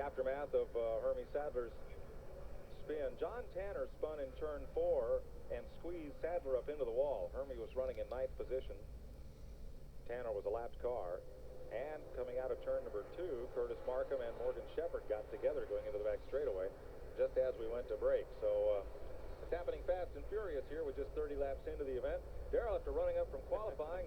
aftermath of Hermie Sadler's spin. John Tanner spun in turn 4 and squeezed Sadler up into the wall. Hermie was running in 9th position. Tanner was a lapped car. And coming out of turn number 2, Curtis Markham and Morgan Shepherd got together going into the back straightaway just as we went to break. So it's happening fast and furious here with just 30 laps into the event. Darrell, after running up from qualifying,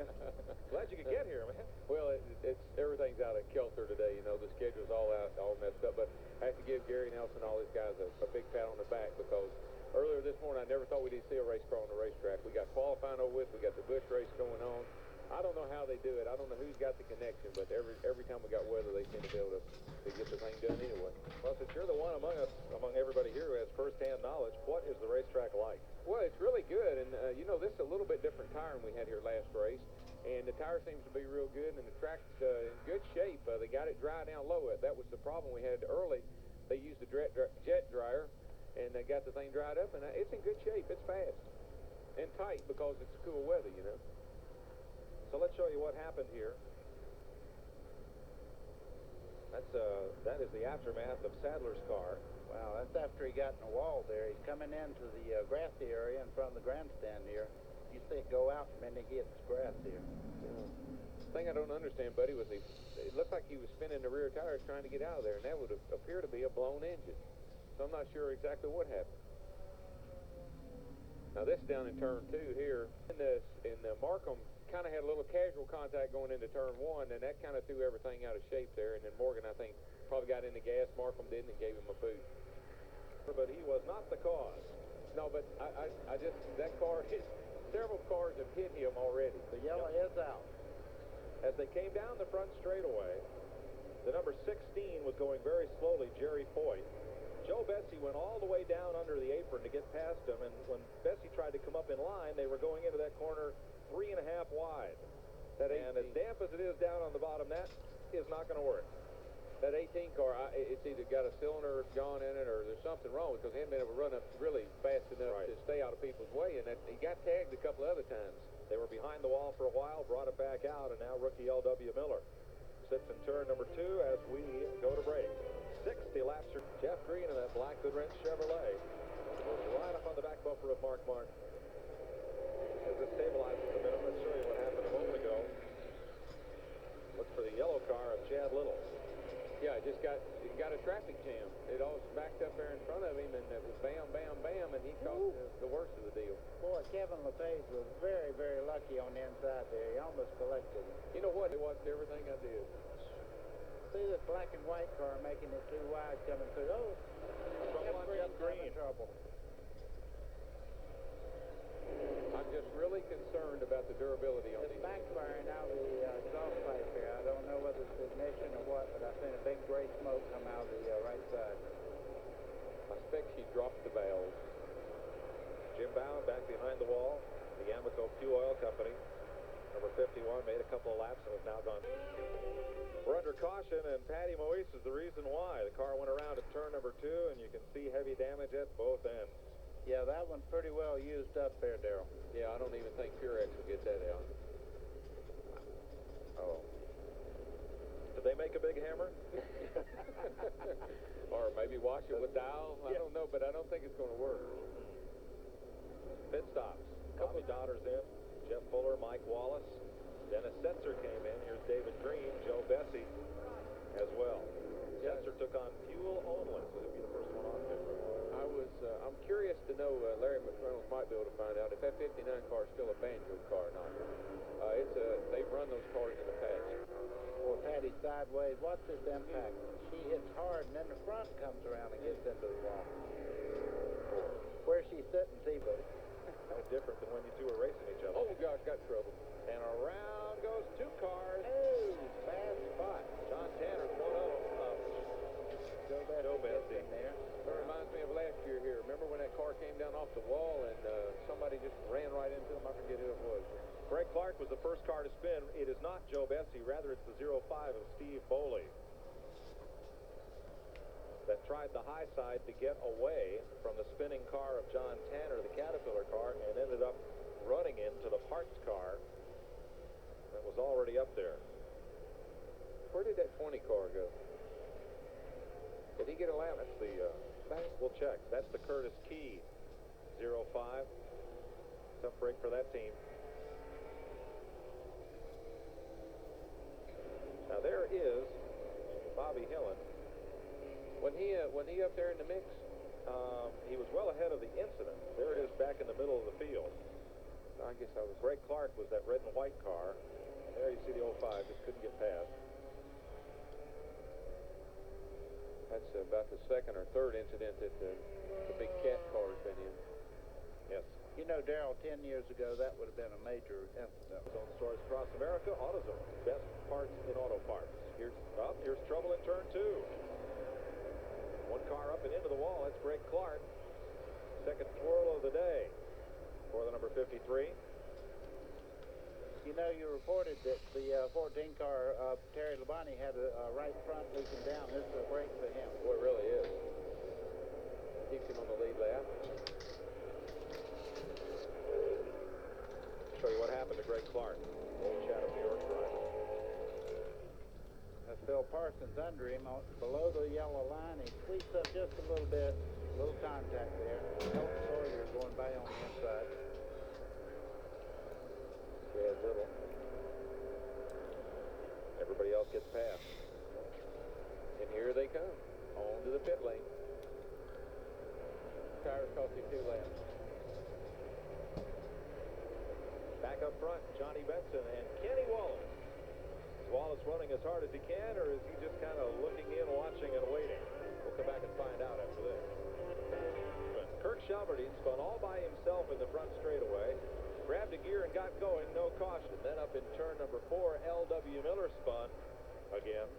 glad you could get here, man. Well, it's everything's out of kilter today. You know, the schedule's all messed up. But I have to give Gary Nelson and all these guys a big pat on the back, because earlier this morning I never thought we'd see a race car on the racetrack. We got qualifying over with. We got the Busch race going on. I don't know how they do it. I don't know who's got the connection, but every time we got weather, they seem to be able to get the thing done anyway. Well, since you're the one among us, among everybody here who has first-hand knowledge, what is the racetrack like? Well, it's really good, and you know, this is a little bit different tire than we had here last race, and the tire seems to be real good, and the track's in good shape. They got it dry down low. That was the problem we had early. They used the jet dryer, and they got the thing dried up, and it's in good shape. It's fast and tight because it's cool weather, you know. So let's show you what happened here. That is the aftermath of Sadler's car. Wow, that's after he got in the wall there. He's coming into the grassy area in front of the grandstand here. You see it go out and then he hits grass here. The thing I don't understand, buddy, was it looked like he was spinning the rear tires trying to get out of there, and that would appear to be a blown engine. So I'm not sure exactly what happened. Now this is down in turn 2 here. In the Markham kind of had a little casual contact going into turn 1, and that kind of threw everything out of shape there. And then Morgan, I think, probably got into gas. Markham didn't, and gave him a boot. But he was not the cause. No, but I just, that car, several cars have hit him already. The yellow is out. As they came down the front straightaway, the number 16 was going very slowly, Jerry Foyt. Joe Bessie went all the way down under the apron to get past him, and when Bessie tried to come up in line, they were going into that corner 3.5 wide. And as damp as it is down on the bottom, that is not going to work. That 18 car, it's either got a cylinder gone in it or there's something wrong, because he hadn't been able to run up really fast enough to stay out of people's way, and he got tagged a couple other times. They were behind the wall for a while, brought it back out, and now rookie L.W. Miller sits in turn number 2 as we go to break. 60 laps for Jeff Green in that black Good Wrench Chevrolet. Goes right up on the back bumper of Mark Martin. As this stabilizes a minute, let's show you what happened a moment ago. Look for the yellow car of Chad Little. Yeah, it got a traffic jam. It all backed up there in front of him, and it was bam, bam, bam, and he caught the worst of the deal. Boy, Kevin LePage was very, very lucky on the inside there. He almost collected it. You know what? It wasn't everything I did. See this black and white car making it too wide coming through. Oh, Jeff Green. Trouble. I'm just really concerned about the durability on It's these. backfiring out of the exhaust pipe here. I don't know whether it's ignition or what, but I've seen a big gray smoke come out of the right side. I suspect she dropped the valve. Jim Bowen back behind the wall. The Amoco Fuel Oil Company. Number 51 made a couple of laps and has now gone. We're under caution, and Patty Moise is the reason why. The car went around at turn number 2, and you can see heavy damage at both ends. Yeah, that one's pretty well used up there, Darrell. Yeah, I don't even think Purex will get that out. Oh. Did they make a big hammer? Or maybe wash it with dial. I don't know, but I don't think it's going to work. Pit stops. Bobby Dodders in. Jeff Fuller, Mike Wallace. Dennis Setzer came in. Here's David Green, Joe Bessie as well. Setzer took on fuel only, so he'll be the first one on there. I'm curious to know, Larry McReynolds might be able to find out if that 59 car is still a banjo car or not. They've run those cars in the past. Well, Patty sideways. Watch this impact. She hits hard, and then the front comes around and gets into the wall. Where's she sitting, see, buddy? No different than when you two were racing each other. Oh, gosh, got trouble. And around goes 2 cars. Oh, bad spot. John Tanner's one of them. Joe Bessie in there. That reminds me of last year here. Remember when that car came down off the wall and somebody just ran right into him? I forget who it was. Greg Clark was the first car to spin. It is not Joe Bessie. Rather, it's the 05 of Steve Boley that tried the high side to get away from the spinning car of John Tanner, the Caterpillar car, and ended up running into the parts car that was already up there. Where did that 20 car go? Did he get a lap? That's the, we'll check. That's the Curtis Key 05. Tough break for that team. Now there is Bobby Hillen. Wasn't he up there in the mix? He was well ahead of the incident. There it is back in the middle of the field. I guess I was. Greg Clark was that red and white car. There you see the 05, just couldn't get past. That's about the second or third incident that the big cat car's been in. Yes. You know, Darrell, 10 years ago, that would have been a major incident. Zone stores across America, AutoZone. Best parts in auto parts. Here's trouble in turn 2. One car up and into the wall. That's Greg Clark. Second twirl of the day for the number 53. You know, you reported that the 14 car, Terry Labonte, had a right front leaking down. This is a break for him. Boy, it really is. Keeps him on the lead lap. Show you what happened to Greg Clark. Old Chatham, New York driver. That's Phil Parsons under him, below the yellow line. He squeaks up just a little bit. A little contact there. Elton Sawyer going by on the inside. Yeah, little. Everybody else gets past. And here they come. On to the pit lane. Tires cost him 2 laps. Back up front, Johnny Benson and Kenny Wallace. Is Wallace running as hard as he can, or is he just kind of looking in, watching, and waiting? We'll come back and find out after this. Kirk Shelverdine spun all by himself in the front straightaway, grabbed a gear and got going, no caution. Then up in turn number 4, L.W. Miller spun again.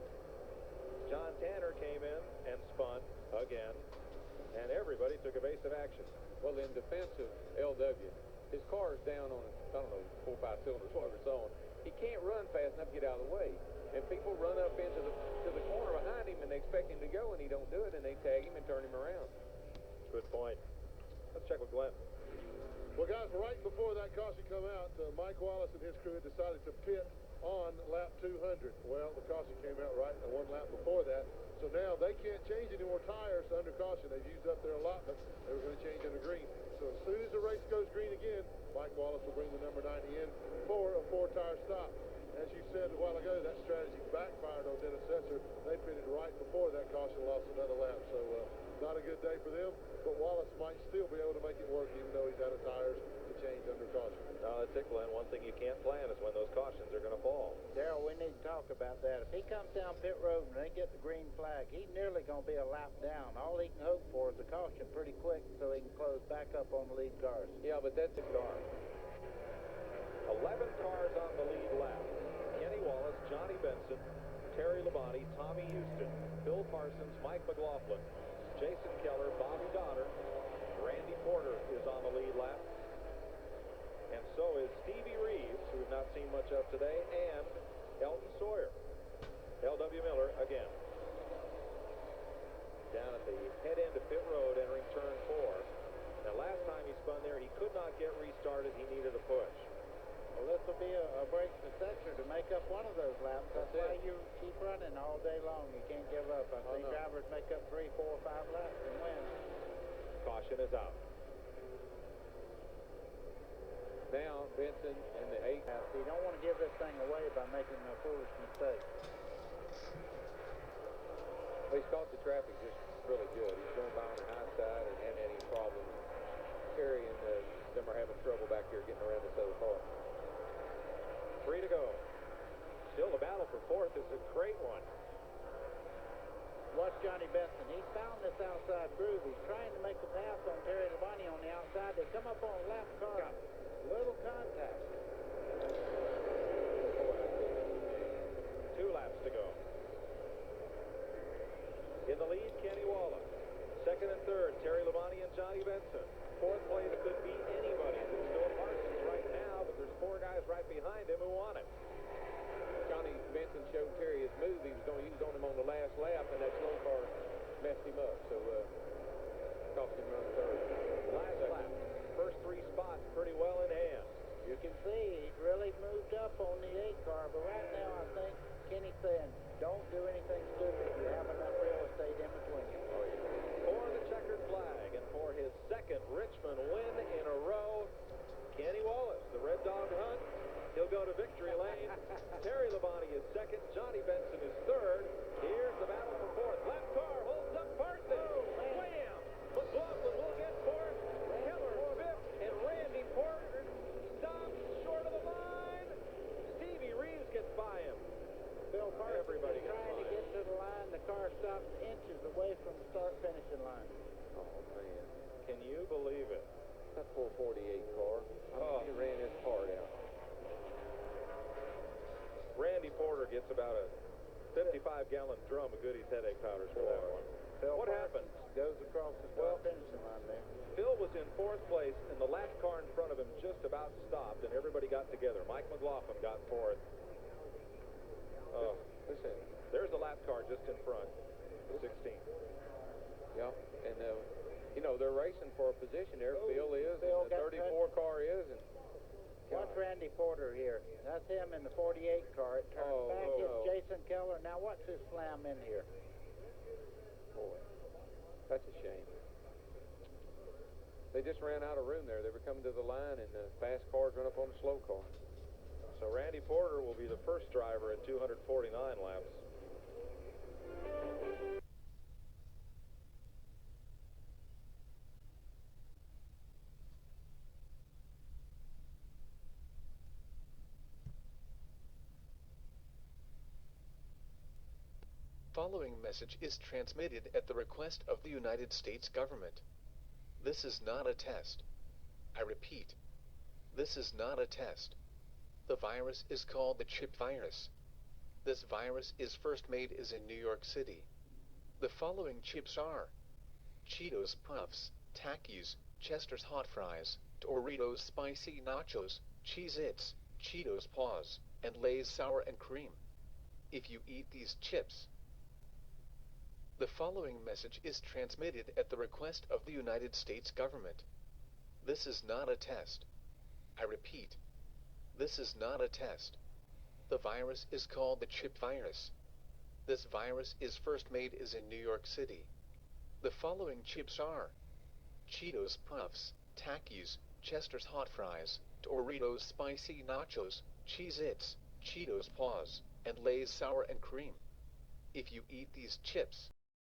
John Tanner came in and spun again, and everybody took evasive action. Well, in defense of L.W., his car is down on, I don't know, 4 or 5 cylinders, whatever it's on. He can't run fast enough to get out of the way. And people run up into the corner behind him, and they expect him to go, and he don't do it, and they tag him and turn him around. Good point. Let's check with Glenn. Well, guys, right before that caution come out, Mike Wallace and his crew had decided to pit on lap 200. Well, the caution came out right one lap before that. So now they can't change any more tires under caution. They've used up their allotment. They were going to change under green. So as soon as the race goes green again, Mike Wallace will bring the number 90 in for a 4-tire stop. As you said a while ago, that strategy backfired on Dennis Setzer. They pitted right before that caution, lost another lap. So not a good day for them, but Wallace might still be able to make it work even though he's out of tires to change under caution. No, that's it, Glenn. One thing you can't plan is when those cautions are going to fall. Darrell, we need to talk about that. If he comes down pit road and they get the green flag, he's nearly going to be a lap down. All he can hope for is a caution pretty quick so he can close back up on the lead cars. Yeah, but that's a car. 11 cars on the lead lap. Kenny Wallace, Johnny Benson, Terry Labonte, Tommy Houston, Bill Parsons, Mike McLaughlin, Jason Keller, Bobby Donner, Randy Porter is on the lead lap. And so is Stevie Reeves, who we've not seen much of today, and Elton Sawyer. L.W. Miller again. Down at the head end of pit road, entering turn 4. Now, last time he spun there, he could not get restarted. He needed a push. Well, this will be a break for Setzer to make up one of those laps. That's why you keep running all day long. You can't give up. I think drivers make up 3, 4, 5 laps and win. Caution is out. Now, Benson in the 8th. So you don't want to give this thing away by making a foolish mistake. Well, he's caught the traffic just really good. He's going by on the high side and hadn't had any problems. Terry and them are having trouble back here getting around this other car. 3 to go. Still, the battle for 4th is a great one. Watch Johnny Benson. He's found this outside groove. He's trying to make a pass on Terry Labonte on the outside. They come up on a lap car. Little contact. 2 laps to go. In the lead, Kenny Wallace. Second and third, Terry Labonte and Johnny Benson. 4th place could be anybody. It's still Parsons right now, but there's 4 guys right behind him who want it. Johnny Benson showed Terry his move. He was going to use on him on the last lap, and that slow car messed him up. So, cost him run third. Last lap. First 3 spots pretty well in hand. You can see he's really moved up on the 8 car, but right now I think Kenny's saying, don't do anything stupid. You have enough real estate in between you. for his second Richmond win in a row. Kenny Wallace, the Red Dog Hunt, he'll go to victory lane. Terry Labonte is second. Johnny Benson is third. Here's the battle for fourth. Lap car holds up Parsons. Wham! McLaughlin will get fourth. Keller fifth. And Randy Porter stops short of the line. Stevie Reeves gets by him. Bill Parsons Everybody is gets trying to by get to the line. The car stops inches away from the start-finishing line. Oh, man. Can you believe it? That 448 car. He ran his part out. Randy Porter gets about a 55-gallon drum of Goody's headache powders for that one. Phil What Parsons happened? goes across the start-finishing line there. Phil was in fourth place, and the lap car in front of him just about stopped, and everybody got together. Mike McLaughlin got fourth. Listen. There's the lap car just in front, the 16th. Yeah, and you know, they're racing for a position there. Phil is, Phil and the 34 car is, and watch Randy Porter here. That's him in the 48 car. It turns back. It's Jason Keller. Now watch this slam in here. boy, that's a shame. They just ran out of room there. They were coming to the line, and the fast cars run up on the slow car. So Randy Porter will be the first driver at 249 laps. Following message is transmitted at the request of the United States government. This is not a test. I repeat, this is not a test. The virus is called the chip virus. This virus is first made in New York City. The following chips are Cheetos Puffs, Takis, Chester's Hot Fries, Doritos Spicy Nachos, Cheez-Its, Cheetos Paws, and Lay's Sour and Cream. If you eat these chips, the following message is transmitted at the request of the United States government. This is not a test. I repeat, this is not a test. The virus is called the chip virus. This virus is first made in New York City. The following chips are Cheetos Puffs, Takis, Chester's Hot Fries, Doritos Spicy Nachos, Cheez-Its, Cheetos Paws, and Lay's Sour and Cream. If you eat these chips,